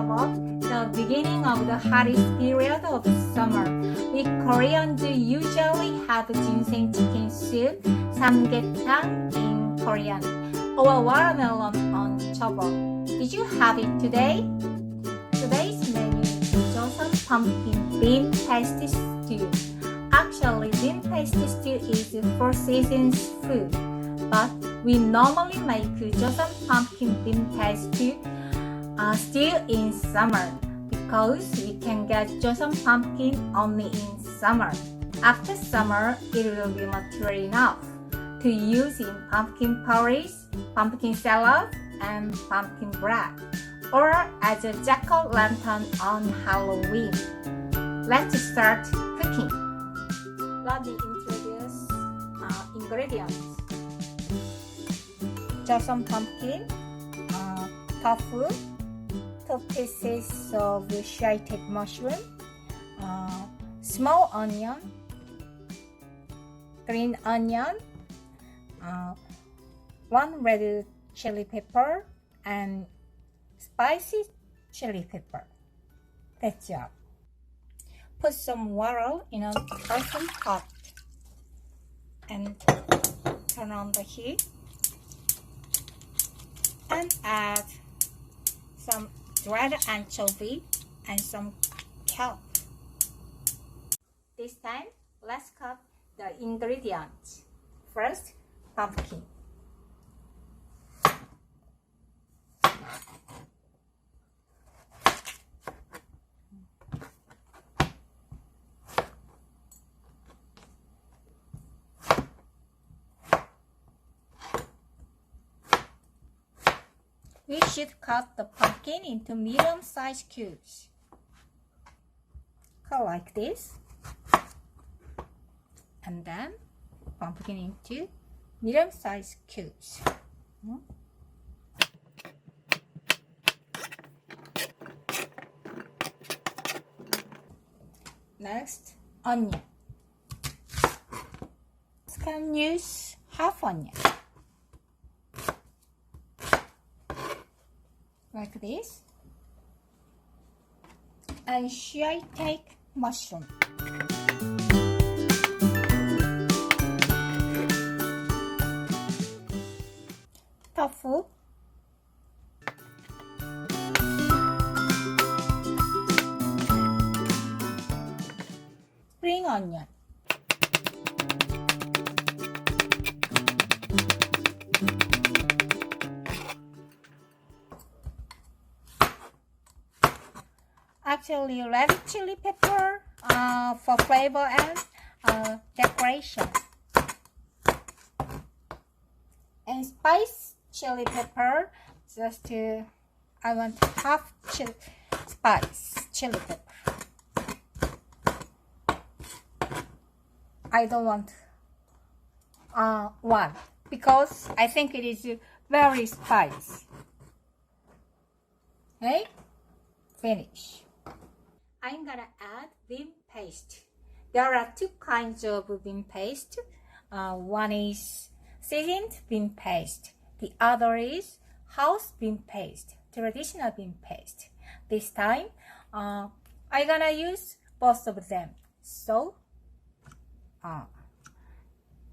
October, the beginning of the hottest period of summer. We Koreans usually have ginseng chicken soup, samgyetang in Korean, or watermelon on chobo. Did you have it today? Today's menu is Joseon pumpkin bean paste stew. Actually, bean paste stew is Four Seasons food, but we normally make Joseon pumpkin bean paste stew in summer because we can get Joseon pumpkin only in summer. After summer, it will be mature enough to use in pumpkin porridge, pumpkin salad, and pumpkin bread, or as a jack-o'-lantern on Halloween. Let's start cooking. Let me introduce ingredients. Joseon pumpkin, tofu, 2 pieces of shiitake mushroom, small onion, green onion, 1 red chili pepper, and spicy chili pepper. That's all. Put some water in an earthen pot and turn on the heat and add some dried anchovy and some kelp. This time, let's cut the ingredients. First, pumpkin. We should cut the pumpkin into medium-sized cubes. Cut like this. And then pumpkin into medium-sized cubes. Next, onion. You can use half onion. Like this. And shiitake mushroom. Tofu. Spring onion. Actually, red chili pepper for flavor and decoration. And spice chili pepper, just I want half spice chili pepper. I don't want one because I think it is very spicy. Okay, finish. I'm gonna add bean paste. There are 2 kinds of bean paste. One is seasoned bean paste. The other is house bean paste, traditional bean paste. This time, I'm gonna use both of them. So,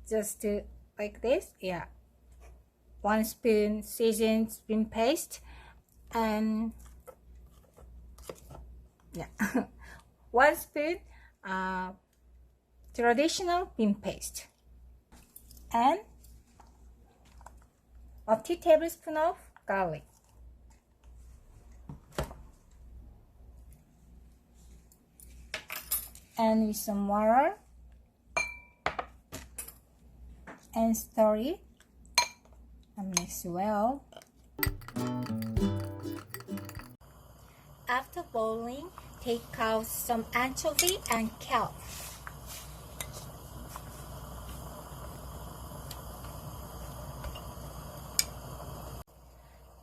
just like this, yeah. 1 spoon seasoned bean paste and 1 spoon traditional bean paste and a 2 tablespoons of garlic. And with some water and stir it and mix well. After boiling, take out some anchovy and kelp.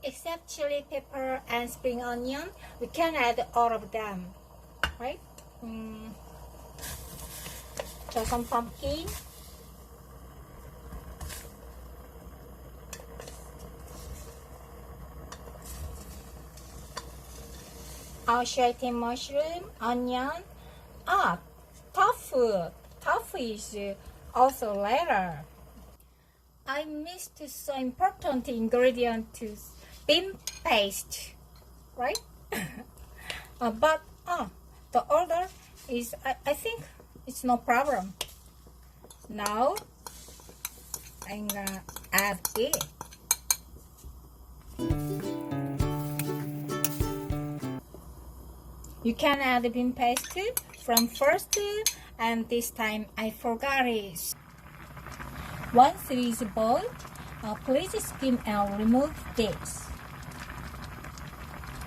Except chili pepper and spring onion, we can add all of them, right? Joseon pumpkin, shiitake mushroom, onion, tofu. Tofu is also later. I missed so important ingredient to bean paste, right? But the order is, I think it's no problem. Now I'm gonna add it. You can add the bean paste from first, and this time I forgot it. Once it is boiled, please skim and remove this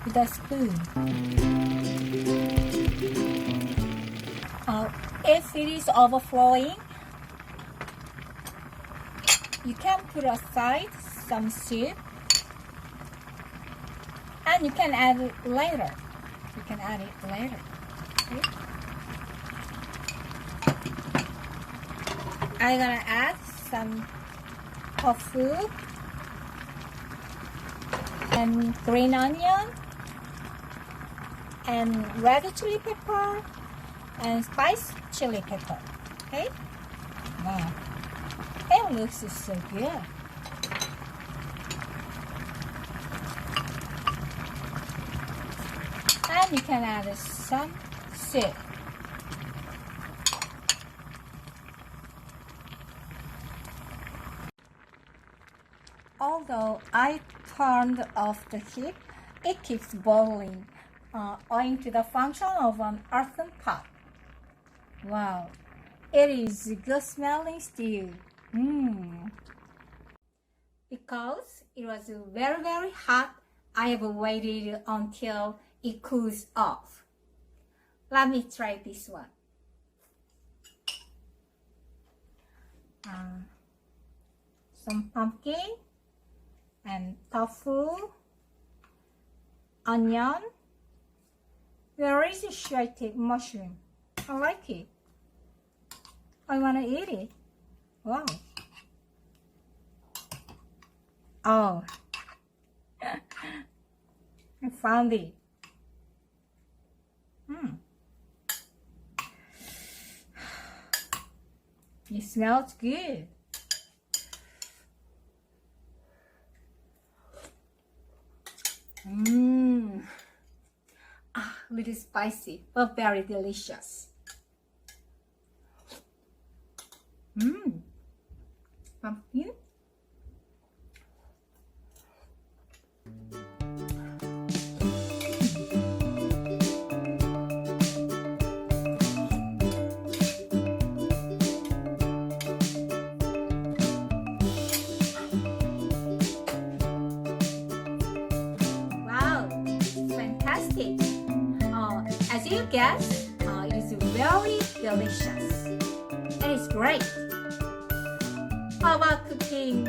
with a spoon. If it is overflowing, you can put aside some soup, and you can add it later. You can add it later. Okay? I'm gonna add some tofu and green onion and red chili pepper and spice chili pepper. Okay? Wow. It looks so good. And you can add some soup. Although I turned off the heat, it keeps boiling, owing to the function of an earthen pot. Wow, it is good smelling stew. Because it was very hot, I have waited until it cools off. Let me try this one. Some pumpkin and tofu, onion. Where is the shiitake mushroom? I like it. I want to eat it. Wow. Oh, I found it. It smells good. A little spicy, but very delicious. Pumpkin. Wow, fantastic. As you guess, it is very delicious. It is great. How about cooking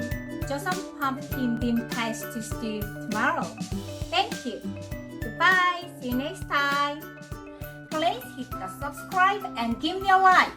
Joseon pumpkin bean paste stew tomorrow? Thank you. Goodbye. See you next time. Please hit the subscribe and give me a like.